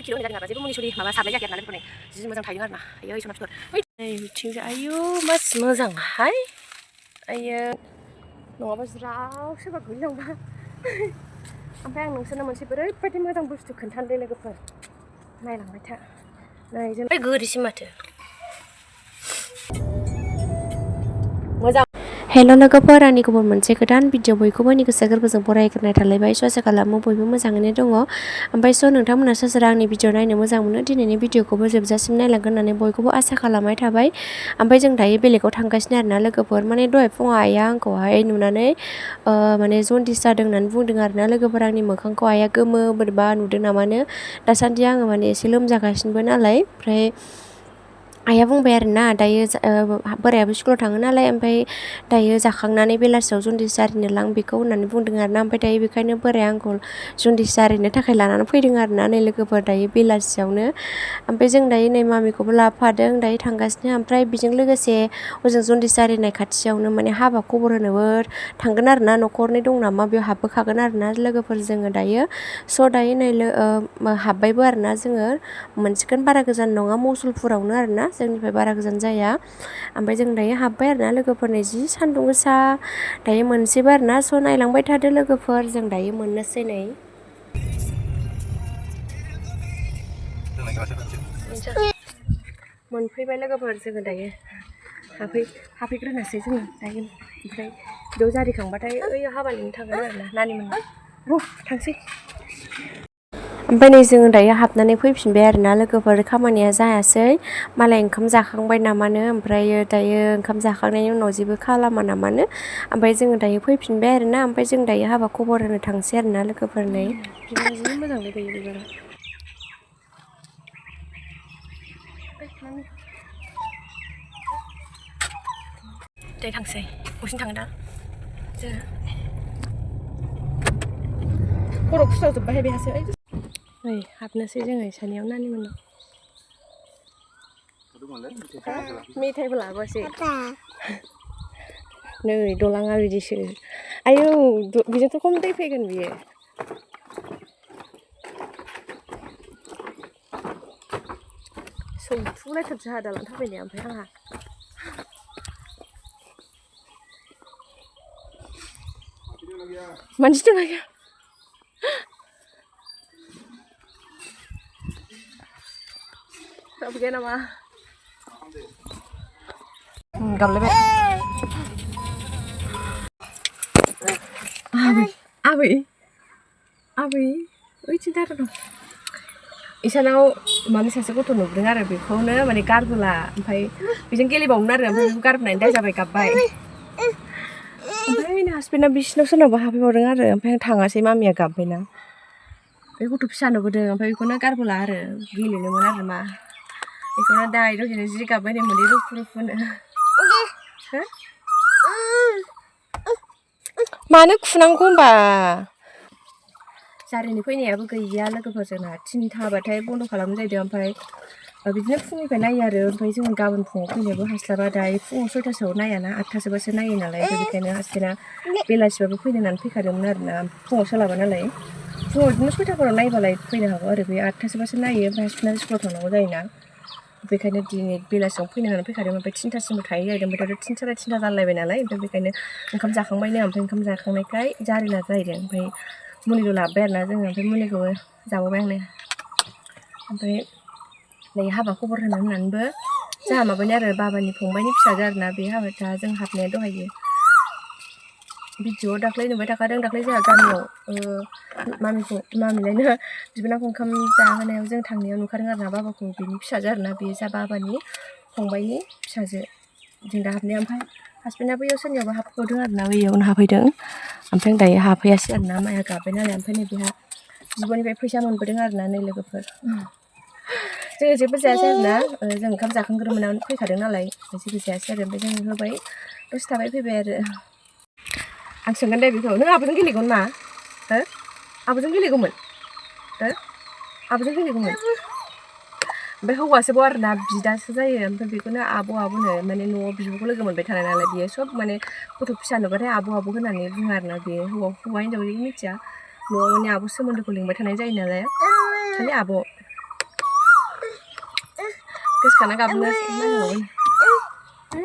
किल' होनाय जादों आरो जेबो मुलि सुलि माबा सारनाय जायाखै आरोना लोगोफोर जि मोजां थायदों आरोना आयै सना फिथर नै बिथिंजाय आयु मास मोजांहाय आयो नङाबा ज्राव सोरबा गोलैलांबा ओमफ्राय आं नोंसोरनो मोनसे ओरैबायदि मोजां बुस्थु खोन्थानोदे लोगोफोर नायलांबाय था नै जों गोरिसिन माथो मोजां हेल' लोगोफोर आंनि गुबुन मोनसे गोदान भिडिअ बयखौबो आंनि गोसो गोरबोजों बरायग्रोनाय थालायबाय स' आसा खालामो बयबो मोजाङैनो दङ ओमफ्राय स' नोंथांमोना सोर सोर आंनि भिडिअ नायनो मोजां मोनो दिनैनि भिडिअखौबो जोबजासिम नायलांगोन होननानै बयखौबो आसा खालामनाय थाबाय ओमफ्राय जों दायो बेलेगाव थांगासिनो आरोना लोगोफोर माने दहाय फुङाव आइया आंखौहाय नुनानै माने जन्दिस जादों होननानै बुंदों आरोना लोगोफोर आंनि मोखांखौ आइया गोमो बोरैबा नुदों नामानो दासान्दि आङो माने एसे लोमजागासिनोबो नालाय ओमफ्राय आइया बुंबाय आरोना दायो बोरायाबो स्कुलाव थाङो नालाय ओमफ्राय दायो जाखांनानै बेलासियाव जन्दिस जारिनो लां बेखौ होननानै बुंदों आरोना ओमफ्राय दायो बेखायनो बोराया आंखौ जन्दिस जारिनो थाखाय लानानै फैदों आरोना नै लोगोफोर दायो बेलासियावनो ओमफ्राय जों दायो नै मामिखौबो लाफादों दायो थांगासिनो ओमफ्राय बेजों लोगोसे ओजों जन्दिस जारिनाय खाथियावनो माने हाबा खबर होनोबो थांगोन आरोना न'खरनै दं नामा बेयाव हाबबोखागोन आरोना लोगोफोर जोङो दायो स' दायो नै हाबबायबो आरोना जोङो मोनसिगोन बारा गोजान नङा मुसलपुरावनो आरोना जोंनिफ्राय बारा गोजान जाया ओमफ्राय जों दायो हाबबाय आरोना लोगोफोरनि जि सान्दुं गोसा दायो मोनसेबो आरोना स' नायलांबाय थादो लोगोफोर जों दायो मोननोसै नै मोनफैबाय लोगोफोर जोङो दायो हाबफैग्रोनोसै जोङो दायो ओमफ्राय बेयाव जारिखांबाथाय ओइ हाबा लिंनो थांगोन आरोना नानिमोन र' थांसै ओमफ्राय नै जोङो दायो हाबनानै फैफिनबाय आरोना लोगोफोर खामानिया जायासै मालाय ओंखाम जाखांबाय नामानो ओमफ्रायो दायो ओंखाम जाखांनायनि उनाव जेबो खालामा नामानो ओमफ्राय जोङो दायो फैफिनबाय आरोना ओमफ्राय जों दायो हाबा खबर होनो थांसै आरोना लोगोफोर नै बिबारा जि मोजांलै बेयो बिबारा दे थांसै बसिन थाङो दा जोङो खर' खुस्रावजोब्बाय बेहासो नै हाबनोसै जोङो इसानियाव नानिमोननाव मेथाइबो लाबोआसै नै दलाङा बिदिसो आयौ बिजोंथ' खम दै फैगोन बियो सौथुलायथारसो आंहा दालां थाबायनाया ओमफ्राय आंहा मानसि दंना गैया रावबो गैया नामा गाबलायबाय आबै ओइथिं दारा दं इसानाव माने सासे गथ' नुदों आरो बेखौनो माने गारबोला ओमफ्राय बेजों गेलेबावोमोन आरो ओमफ्राय बेखौ गारबोनानै दायजाबाय गाबबाय ओमफ्राय आंनि हासबेन्डआ बिसिनाव सोरनावबा हाबहैबावदों आरो ओमफ्राय आं थाङासै मामिया गाबबायना बे गथ' फिसा नुबोदों ओमफ्राय बेखौनो गारबोला आरो गेलेनोमोन आरो मा बेखौनो दाय दसेनो जि गाबबाय नै मोदै रुफु रुफुनो मानो खुनांगौ होनबा जारिनो फैनायाबो गैया लोगोफोर जोंना थिनथाबाथाय बन्द' खालामनाय जाहैदों ओमफ्राय बिदिनो फुंनिफ्राय नायो आरो ओमफ्राय जों गाबोन फुङाव फैनोबो हास्लाबा दायो फुङाव 6थासोआव नायाना 8थासोबासो नायो नालाय ओमफ्राय बेखायनो हासबेन्डआ बेलासिबाबो फैनो होननानै फैखादोंमोन आरोना फुङाव सोलाबा नालाय फुङाव बिदिनो 6थाफोराव नायबालाय फैनो हागौ आरो बे 8थासोबासो नायो ओमफ्राय हासबेन्डआ स्कुलाव थांनांगौ जायोना बेखायनो दिनै बेलासियाव फैनो होननानै फैखादों ओमफ्राय 3थासिमबो थायो जाहैदों ओमफ्राय दाथ' 3 साराय 3था जालायबाय नालाय ओमफ्राय बेखायनो ओंखाम जाखांबायनो ओमफ्राय ओंखाम जाखांनायखाय जारिला जाहैदों ओमफ्राय मुलिखौ लाबोबाय आरोना जोङो ओमफ्राय मुलिखौबो जाबोबाय आंनो ओमफ्राय नै हाबा खबर होननानैबो जोंहा माबानि आरो बाबानि फंबायनि फिसाजो आरोना बे हाबा जों हाबनाया दहायो भिडिअ'आव दाख्लै नुबाय थाखादों दाख्लै जोंहा गामियाव मामिलायनो बिबोनांखौ ओंखाम जाहोनायाव जों थांनायाव नुखादों आरोना बाबाखौ बेनि फिसाजो आरोना बे जा बाबानि फंबायनि फिसाजो जों दा हाबनाया ओमफ्राय हासबेन्डआ बैयाव सोरनियावबा हाबफैदों आरोना बैयावनो हाबफैदों ओमफ्राय दायो हाबफैयासै आरोना माइया गाबबाय नालाय ओमफ्राय नै बेहा बिब'निफ्राय फैसा मोनबोदों आरोना नै लोगोफोर जोङो जेबो जायासै आरोना जों ओंखाम जाखांग्रोमोनानै फैखादों नालाय जेबो जायासै आरो ओमफ्राय जों होबाय दसे थाबाय फैबाय आरो आं सोंगोन दे बेखौ नों आब'जों गेलेगौमोन मा हो आब'जों गेलेगौमोन हो आब'जों गेलेगौमोन ओमफ्राय हौवासोबाव आरोना बिदासो जायो ओमफ्राय बेखौनो आब'नो माने न'आव बिब'खौ लोगो मोनबाय थानाय नालाय बियो सब माने गथ' फिसा नुबाथाय आब' होननानै बुङो आरोना बेयो हौवा हिन्जाव मिथिया न'आव माने आब' सोमोन्दोखौ लिंबाय थानाय जायो नालाय खालि आब' गोसोखाना गाबनो नांगौमोन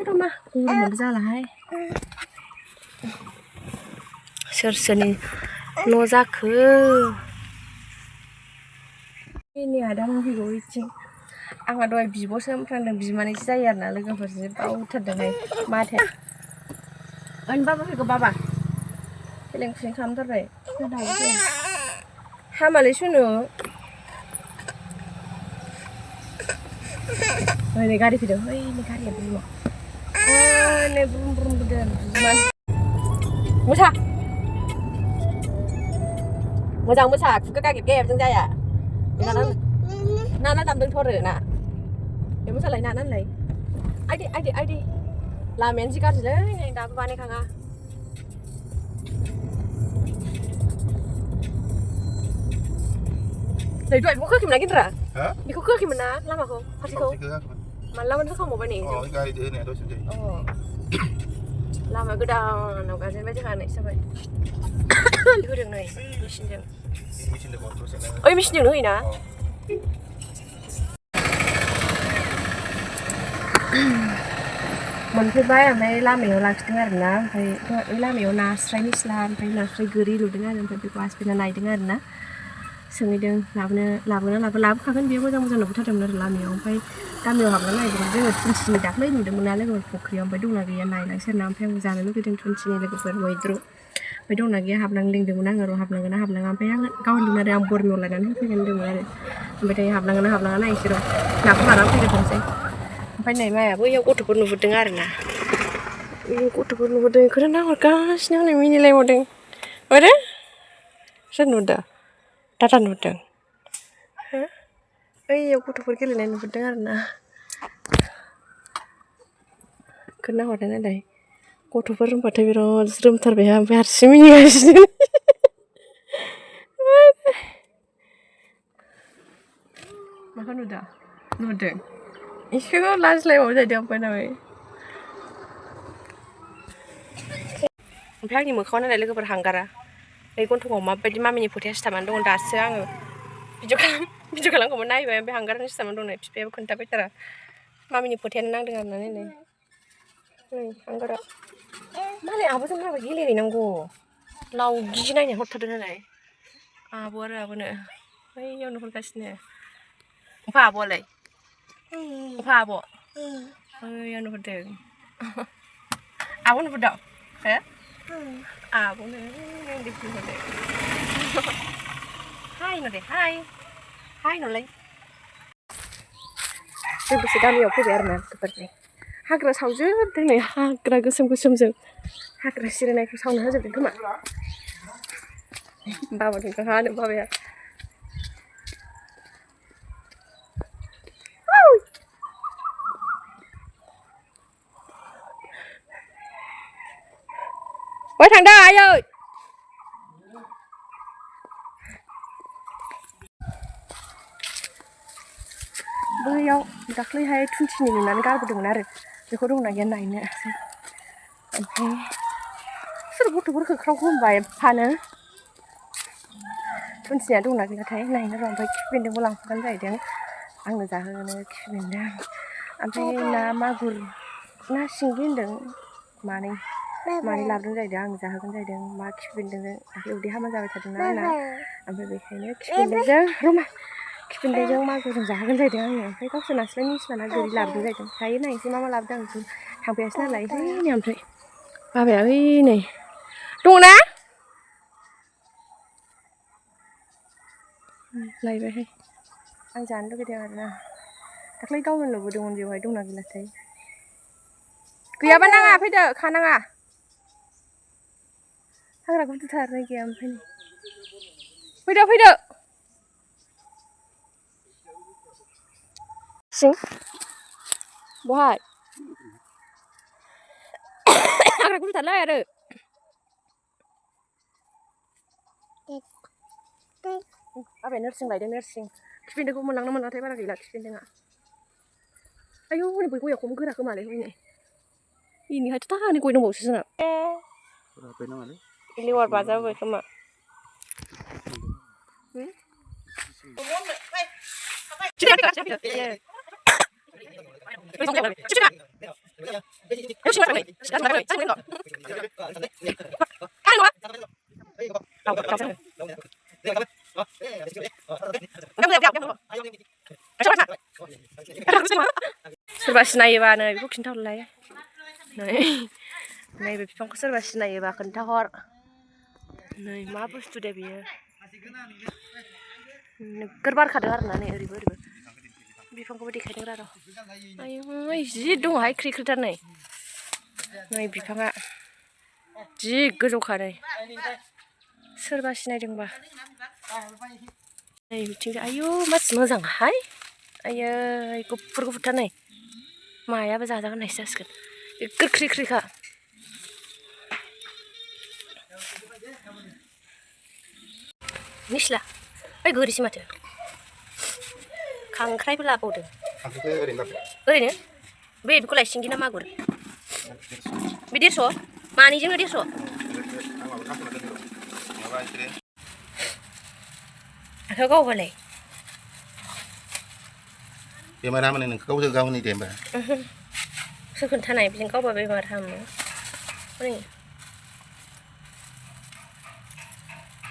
र'मा गरमबो जालाहाय सोर सोरनि न' जाखो जोंनि आदा फैगौ इथिं आंहा दहाय बिब'सो ओमफ्राय बिमानैसो जायो आरोना लोगोफोरजों बावथारदोंहाय माथो ओन बाबा फैगौ बाबा फेलें फुलें खालामथारबाय हामालै सुनु नै गारि फैदों नै गारिया बुरुमा नै बुरुम बुरुम फैदों बिमान मोसा मोजां मोसा खुगा गागेब गागेबजों जाया नाना दामदोंथ' आरो ना बे मोसालाय नानालाय आइदि आइदि आइदि लामायानो जि गाज्रिलै नै दाबो बानायखाङा नै दहाय बेखौ खोआखैमोन ना गिन्द्रा बेखौ खोआखैमोन ना लामाखौ फारसेखौ मालाबानो होखांबावबाय नै लामा गोदानाव गाजेनबाय जोंहा नै जाबाय होदों नै मेचिनजों ओइ मेचिनजोंनो होयोना मोनफैबाय ओमफ्राय लामायाव लाखिदों आरोना ओमफ्राय ओइ लामायाव नास्राय निस्ला ओमफ्राय नास्राय गोरि नुदों आरो ओमफ्राय बेखौ आसफैना नायदों आरोना सोंहैदों लाबोखागोन बेयो मोजां मोजां नुबोथारदोंमोन आरो लामायाव ओमफ्य गामियाव हाबना नायदोंमोन जोङो थुनसिनि दाख्लै नुदोंमोन ना लोगोफोर फख्रियाव ओमफ्य दंना गैया नायलांसै आरोना ओमफ्राय आं जानो लुगैदों थुनसिनि लोगोफोर मैद्रु ओमफ्राय दंना गैया हाबलांनो लिंदोंमोन आङो र' हाबलांगोन ना हाबलाङा ओमफ्राय आं गाव होनदोंमोन आरो आं बरमायाव लायनानै होफैगोन होनदोंमोन आरो ओमफ्राय दायो हाबलाङोन ना हाबलाङा नायनोसै र' नाखौ लानानै फैनो थांसै ओमफ्राय नै मायाबो बैयाव गथ'फोर नुहुरदों आरोना बैयाव गथ'फोर नुहुरदों बेखौनो नाहरगासिनो हनै मिनिलायबावदों आरो सोर नुदों दादा नुदों हो ओइयाव गथ'फोर गेलेनाय नुहुरदों आरोना बेखौनो नाहरदों नालाय गथ'फोर होनबाथाय बिराद ज्रोमथारबायहा ओमफ्राय हारसिं मिनिगासिनो माखौ नुदों एसेबो लाजिलायबावो जाहैदों ओमफ्राय नालाय ओमफ्राय आंनि मोखाङाव नालाय लोगोफोर हांगारा बे गन्थङाव माबायदि मामिनि फोथाया सिथाबनानै दं दासो आङो भिडिअ खालामगौमोन नायबाय ओमफ्राय हांगारानो सिथाबनानै दं नै बिफायाबो खोन्थाबायथारा मामिनि फोथायानो नांदों आरोना नै हांगारा मालाय आब'जों माबा गेलेहैनांगौ लावगि नायनो हरथारदों नालाय आब' आरो आब'नो बैयाव नुहुरगासिनो ओमफ्राय आब'आलाय ओमफ्राय आब' बैयाव नुहुरदों आब' नुहुरदों हो आब'नो नुहुरदों हाय नुदे हाय नुलाय जों दसे गामियाव फैबाय आरोना लोगोफोरनि हाग्रा सावजोबदों नै हाग्रा गोसोम गोसोमजों हाग्रा सिरिनायखौ सावना होजोबदों खोमा बाबानिखौ हानो बाबाया बहाय थांदों आयै बैयाव दाख्लैहाय थुनथिनि नुनानै गारबोदोंमोन आरो बेखौ दंना गैया नायनो ओमफ्राय सोर गथ'फोर होख्रावखो होनबा एफानो थुनथिनिया दंना गैयाथाय नायनो र' ओमफ्राय खिफि बेन्दोंबो लांफागोन जाहैदों आंनो जाहोनो खिफि बेन्दों ओमफ्राय ना मागुर ना सिंगि होनदों मानै लाबोदों जाहैदों आं जाहोगोन जाहैदों मा खिफि बेन्दोंजों दाख्लै उदै हामा जाबाय थादोंना आंना ओमफ्राय बेखायनो खिफि बेन्दोंजों र'मा खिफि बेन्दोंजों मागुरजों जाहोगोन जाहैदों आङो ओमफ्राय गावसोर नास्राय निस्ला ना गोरि लाबोदों जाहैदों दायो नायनोसै मा लाबोदों आं थांफैयासै नालाय ओइनै ओमफ्राय बाबाया ओइनै दङना लायबायहाय आं जानो लुगैदों आरोना दाख्लै गावनो नुबोदोंमोन बेवहाय दंना गैलाथाय गैयाबा नाङा फैदो खानाङा हाग्रा गुदुथारनाय गैया ओमफ्राय फैदो सिं बहाय हाग्रा गुदुथारलै आरो बाबाया नोरसिं लायदों नोरसिं खिफि बेन्दोंखौ मोनलांनो मोनलाथाय बारा गैला खिफि बेन्दोंआ आयौ हनै बै गया खम गोरा खोमालै हनै इनिहायथ' थाहानि गय दंबावोसो जोंना लेवार बाजाबोबाय खोमा सोरबा सिनायोबा नै बेखौ खिन्थाहरलाय नै बे बिफांखौ सोरबा सिनायोबा खोन्थाहर नै मा बुस्थु दे बेयो नोगोर बारखादों आरोना नै ओरैबो ओरैबो बिफांखौबो देखायदों र' आयु जि दङहाय ख्रि ख्रिथार नै बिफाङा जि गोजौखा नै सोरबा सिनायदोंबा नै बिथिं आयु मासि मोजांहाय आयै गुफुर गुफुरथार नै मायाबो जाजागोन होननायसो जासिगोन नोगोर ख्रि ख्रिखा निस्ला ओइ गोरिसो माथो खांख्राइबो लाबावदों ओरैनो बे बेखौलाय सिंगि ना मागुर बे 150 मानैजोंनो 150 आखायाव गावबालाय बेमार हामोनो नोंखौ गावजों गावनि दे होमबा सोर खोन्थानाय बेजों गावबा बेमार हामो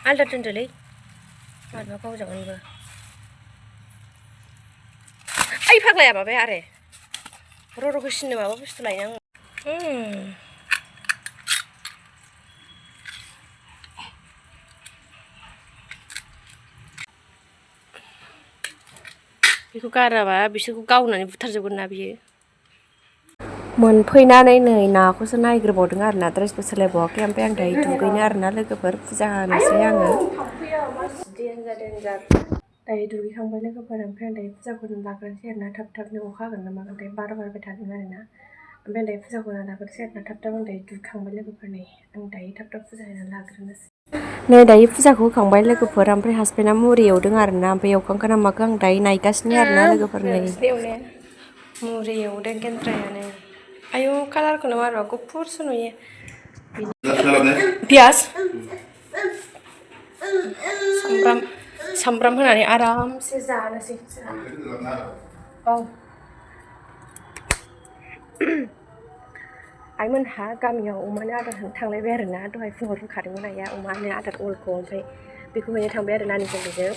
आलदा दोनदोलै मानोबा गावजागोनबो ओइ फाग्लाया माबाया आरो र' होसिननो माबा बुस्थु लायनो आं बेखौ गाराबा बिसोरखौ गावनानै बुथारजोबगोन ना बियो मोनफैनानै नै नाखौसो नायग्रोबावदों आरोना ड्रेसबो सोलायबावाखै ओमफ्राय आं दायो दुगैनो आरोना लोगोफोर फुजा होनोसै आङो दायो दुगैखांबाय लोगोफोर ओमफ्राय आं दायो फुजाखौ लाग्रोनोसै आरोना थाब थाबनो अखा हागोन नामा ओमफ्राय बार बारबाय थादों आरोना ओमफ्राय दायो फुजाखौ लाग्रोनोसै आरोना थाब थाब आं दायो दुगैखांबाय लोगोफोर नै आं दायो थाब थाब फुजा होनानै लाग्रोनोसै नै दायो फुजाखौ होखांबाय लोगोफोर ओमफ्राय हासबेन्डआ मुरि एवदों आरोना ओमफ्राय एवखांखो ना माखो आं दायो नायगासिनो आरोना लोगोफोर नै मुरि एवदों गेन्द्रायानो आयु कालारखौनो मारबा गुफुरसो नुयो पियास सामब्राम होनानै आरामसे जानोसै औ आइमोनहा गामियाव अमानो आदार होनो थांलायबाय आरोना दहाय फुङाव रुखादोंमोन आइया अमानो आदार अलखौ ओमफ्राय बेखौ हैनो थांबाय आरो नानि जोंजों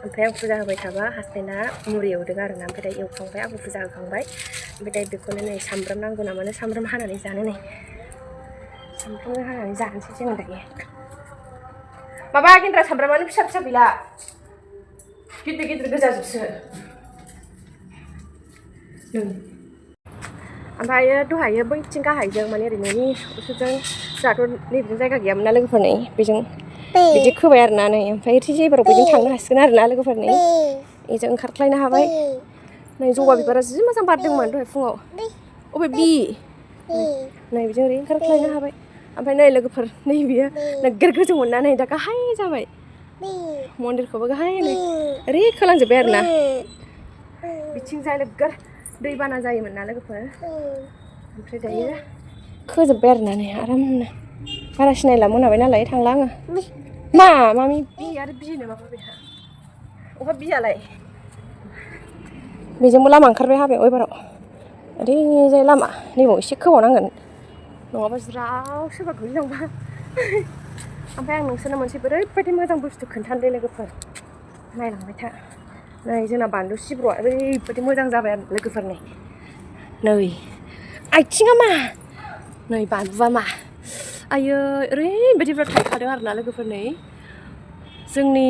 ओमफ्राय आं फुजा होबाय थाबा हासबेन्डआ मुरि एवदों आरोना ओमफ्राय दायो एवखांबाय आंबो फुजा होखांबाय ओमफ्राय दायो बेखौनो नै सामब्राम नांगौ नामानो सामब्राम हानानै जानो नै सामब्राम हानानै जानोसै जों दायो माबा गेन्द्रा सामब्रामानो फिसा फिसा गैला गिदिर गिदिर गोजाजोबसो ओमफ्रायो दहायो बैथिं गाहायजों माने ओरै न'नि उसुरजों जोंहाथ' नैबेजों जायगा गैयामोन ना लोगोफोर नै बेजों बिदि खोबाय आरोना नै ओमफ्राय ओरै एबाराव बेजों थांनो हासिगोन आरोना लोगोफोर नै बेजों ओंखारख्लायनो हाबाय नै जबा बिबारा जि मोजां बारदोंमोन दहाय फुङाव अबे बि नै बेजों ओरै ओंखारख्लायनो हाबाय ओमफ्राय नै लोगोफोर नै बियो नोगोर गोजौमोन ना नै दा गाहाय जाबाय मन्दिरखौबो गाहाय नै ओरै खोलांजोब्बाय आरोना बिथिंजाय नोगोर दैबाना जायोमोन ना लोगोफोर ओमफ्राय दायो खोजोब्बाय आरोना नै आरामनो बारा सिनायला मोनाबाय नालाय थांला आङो मा मामि बि आरो बिनो माबा बेहा अबा बियालाय बेजोंबो लामा ओंखारबाय हाबायाव एबाराव ओरैजाय लामा नैबाव एसे खोबावनांगोन नङाबा ज्राव सोरबा गोलैलांबा ओमफ्राय आं नोंसोरनो मोनसे ओरैबायदि मोजां बुस्थु खोन्थानोसै लोगोफोर नायलांबाय था नै जोंना बानलु सिब्रुआ ओरैबायदि मोजां जाबाय आरो लोगोफोर नै आथिङा मा नै बानलुआ मा आयै ओरैबायदि बिराद थायखादों आरोना लोगोफोर नै जोंनि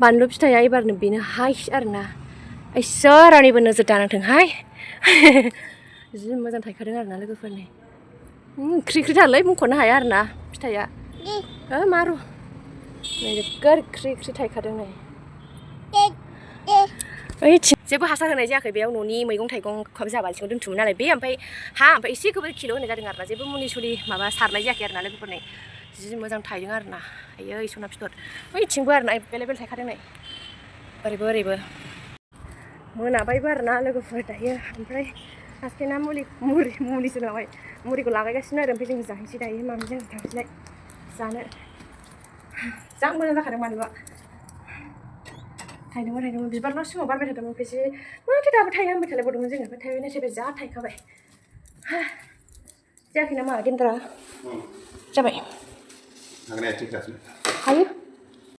बानलु फिथाइया एबारनो बेनो हाइस आरोना इसोर रावनिबो नोजोर दानांथोंहाय जि मोजां थायखादों आरोना लोगोफोर नै ख्रि ख्रिथारलै बुंख'नो हाया आरोना फिथाइया मारु नै नोगोर ख्रि ख्रि थायखादों नै जेबो हासार होनाय जायाखै बेयाव न'नि मैगं थाइगं जाहा बालथिङाव दोनथुमो नालाय बे ओमफ्राय एसे गोबोर किल' होनाय जादों आरोना जेबो मुलि सुलि माबा सारनाय जायाखै आरोना लोगोफोर नै जि मोजां थायदों आरोना आयै सना फिथर बैथिंबो आरोना एभेलेबेल थायखादों नै ओरैबो ओरैबो मोनाबायबो आरोना लोगोफोर दायो ओमफ्राय हासबेन्डआ मुलिसो नालाय मुरिखौ लागायगासिनो आरो ओमफ्राय जों जाहैसै दायो मामिजों थांसैलाय जानो जा मोजां जाखादों बानलुआ थाइदोंमोन बिबारल' सिङाव बारबाय थादोंमोन ओमफ्रायसो माथो दाबो थाइया होनबाय थालायबावदोंमोन जोङो ओमफ्राय थाइबायना थाइबाय जा थाइखाबाय जायाखै नामा गेन्द्रा जाबाय हागोन थिग हायो